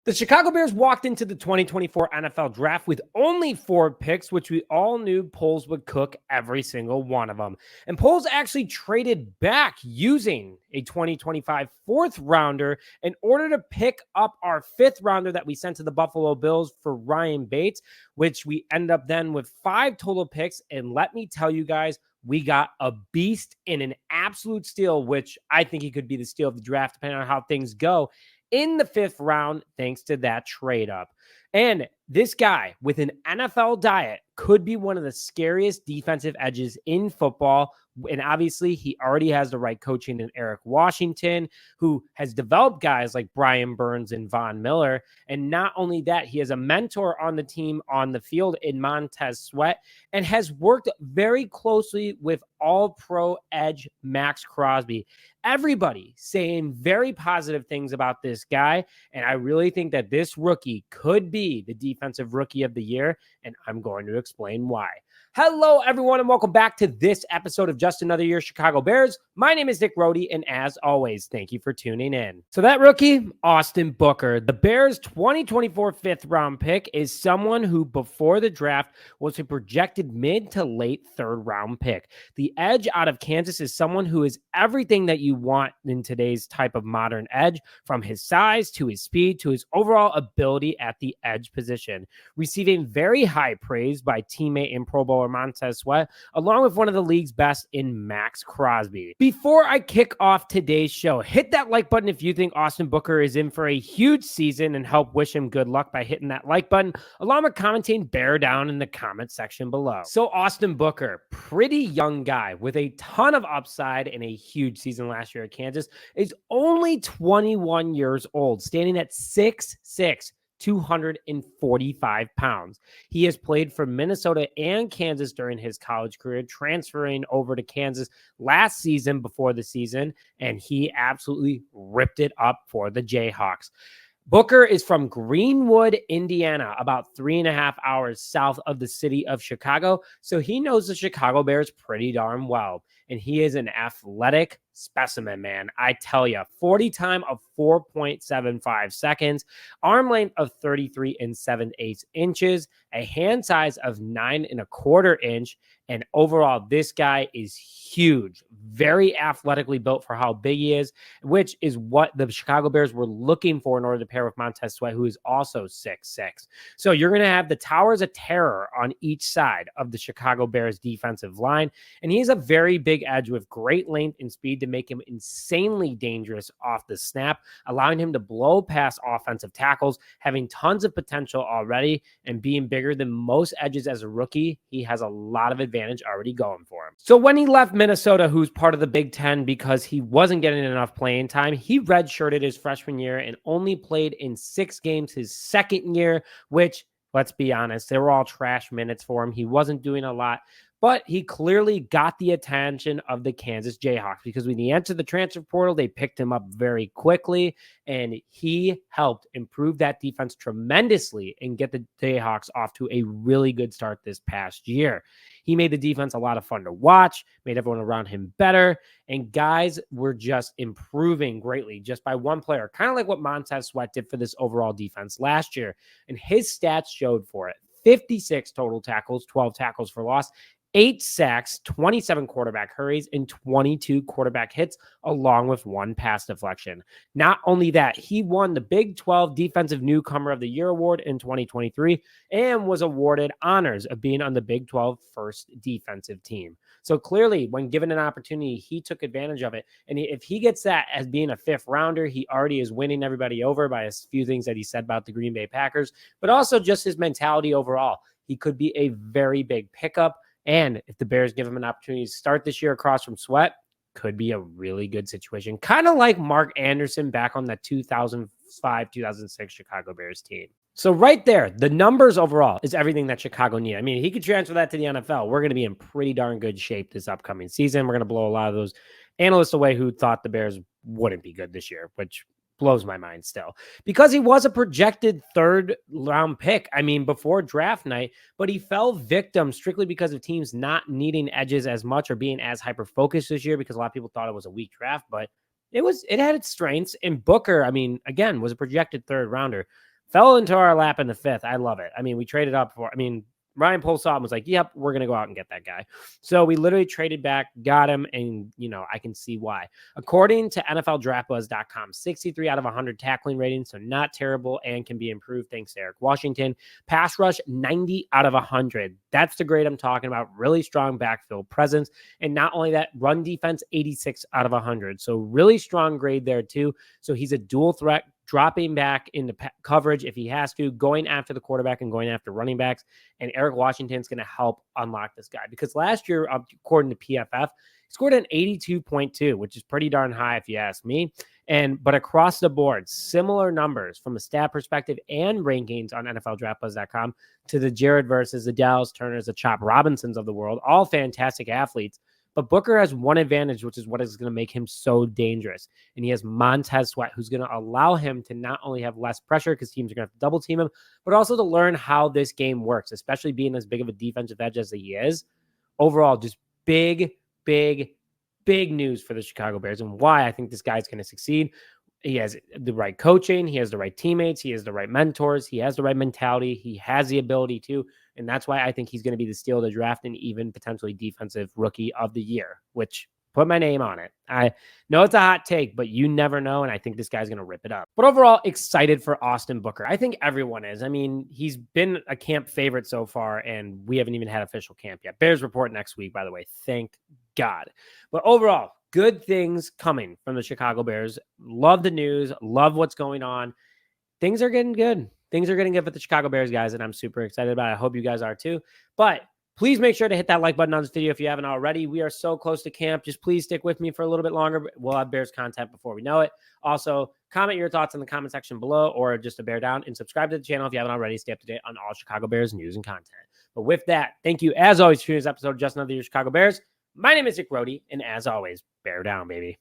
The Chicago Bears walked into the 2024 NFL Draft with only 4 picks, which we all knew Poles would cook every single one of them. And Poles actually traded back using a 2025 fourth rounder in order to pick up our 5th rounder that we sent to the Buffalo Bills for Ryan Bates, which we end up then with 5 total picks. And let me tell you guys, we got a beast in an absolute steal, which I think he could be the steal of the draft, depending on how things go, in the 5th round, thanks to that trade up. And this guy with an NFL diet could be one of the scariest defensive edges in football. And obviously, he already has the right coaching in Eric Washington, who has developed guys like Brian Burns and Von Miller. And not only that, he has a mentor on the team on the field in Montez Sweat and has worked very closely with all-pro edge Maxx Crosby. Everybody saying very positive things about this guy. And I really think that this rookie could be the defensive rookie of the year. And I'm going to explain why. Hello, everyone, and welcome back to this episode of Just Another Year Chicago Bears. My name is Nick Rohde, and as always, thank you for tuning in. So that rookie, Austin Booker, the Bears' 2024 5th-round pick, is someone who, before the draft, was a projected mid to late 3rd-round pick. The edge out of Kansas is someone who is everything that you want in today's type of modern edge, from his size to his speed to his overall ability at the edge position, receiving very high praise by teammate and Pro Bowler Montez Sweat, along with one of the league's best in Maxx Crosby. Before I kick off today's show, hit that like button if you think Austin Booker is in for a huge season, and help wish him good luck by hitting that like button, along with commenting bear down in the comment section below. So Austin Booker, pretty young guy with a ton of upside and a huge season last year at Kansas, is only 21 years old, standing at 6'6", 245 pounds. He has played for Minnesota and Kansas during his college career, transferring over to Kansas last season before the season, and he absolutely ripped it up for the Jayhawks. Booker is from Greenwood, Indiana, about 3.5 hours south of the city of Chicago, so he knows the Chicago Bears pretty darn well, and he is an athletic specimen, man. I tell you, 40 time of 4.75 seconds, arm length of 33 7/8 inches, a hand size of 9 1/4 inch, and overall, this guy is huge, very athletically built for how big he is, which is what the Chicago Bears were looking for in order to pair with Montez Sweat, who is also 6'6". So you're going to have the towers of terror on each side of the Chicago Bears defensive line, and he's a very big edge with great length and speed to make him insanely dangerous off the snap, allowing him to blow past offensive tackles, having tons of potential already, and being bigger than most edges as a rookie. He has a lot of advantage already going for him. So when he left Minnesota, who's part of the Big Ten, because he wasn't getting enough playing time, he redshirted his freshman year and only played in 6 games his second year, which, let's be honest, they were all trash minutes for him. He wasn't doing a lot, but he clearly got the attention of the Kansas Jayhawks, because when he entered the transfer portal, they picked him up very quickly, and he helped improve that defense tremendously and get the Jayhawks off to a really good start this past year. He made the defense a lot of fun to watch, made everyone around him better, and guys were just improving greatly just by one player, kind of like what Montez Sweat did for this overall defense last year, and his stats showed for it. 56 total tackles, 12 tackles for loss, 8 sacks, 27 quarterback hurries, and 22 quarterback hits, along with 1 pass deflection. Not only that, he won the Big 12 Defensive Newcomer of the Year award in 2023 and was awarded honors of being on the Big 12 first defensive team. So clearly, when given an opportunity, he took advantage of it. And if he gets that as being a 5th rounder, he already is winning everybody over by a few things that he said about the Green Bay Packers, but also just his mentality overall. He could be a very big pickup. And if the Bears give him an opportunity to start this year across from Sweat, could be a really good situation. Kind of like Mark Anderson back on the 2005-2006 Chicago Bears team. So right there, the numbers overall is everything that Chicago needs. I mean, he could transfer that to the NFL. We're going to be in pretty darn good shape this upcoming season. We're going to blow a lot of those analysts away who thought the Bears wouldn't be good this year, which blows my mind still, because he was a projected 3rd round pick. I mean, before draft night, but he fell victim strictly because of teams not needing edges as much or being as hyper focused this year, because a lot of people thought it was a weak draft, but it had its strengths. And Booker, I mean, again, was a projected 3rd rounder. fell into our lap in the 5th. I love it. I mean, we traded up for, Ryan Poles saw him, was like, yep, we're going to go out and get that guy. So we literally traded back, got him, and, I can see why. According to NFLDraftBuzz.com, 63 out of 100 tackling rating, so not terrible and can be improved thanks to Eric Washington. Pass rush, 90 out of 100. That's the grade I'm talking about. Really strong backfield presence. And not only that, run defense, 86 out of 100. So really strong grade there too. So he's a dual threat, dropping back into coverage if he has to, going after the quarterback and going after running backs. And Eric Washington's going to help unlock this guy, because last year, according to PFF, he scored an 82.2, which is pretty darn high if you ask me. But across the board, similar numbers from a stat perspective and rankings on NFLDraftBuzz.com to the Jared Verses, the Dallas Turners, the Chop Robinsons of the world, all fantastic athletes. But Booker has one advantage, which is what is going to make him so dangerous. And he has Montez Sweat, who's going to allow him to not only have less pressure because teams are going to have to double team him, but also to learn how this game works, especially being as big of a defensive edge as he is. Overall, just big news for the Chicago Bears, and why I think this guy's going to succeed. He has the right coaching. He has the right teammates. He has the right mentors. He has the right mentality. He has the ability to. And that's why I think he's going to be the steal of the draft and even potentially defensive rookie of the year, which put my name on it. I know it's a hot take, but you never know. And I think this guy's going to rip it up. But overall, excited for Austin Booker. I think everyone is. I mean, he's been a camp favorite so far, and we haven't even had official camp yet. Bears report next week, by the way. Thank God. But overall, good things coming from the Chicago Bears. Love the news. Love what's going on. Things are getting good. Things are getting good for the Chicago Bears, guys, and I'm super excited about it. I hope you guys are too. But please make sure to hit that like button on this video if you haven't already. We are so close to camp. Just please stick with me for a little bit longer. We'll have Bears content before we know it. Also, comment your thoughts in the comment section below, or just a bear down, and subscribe to the channel if you haven't already. Stay up to date on all Chicago Bears news and content. But with that, thank you as always for this episode of Just Another Year Chicago Bears. My name is Nick Rohde, and as always, bear down, baby.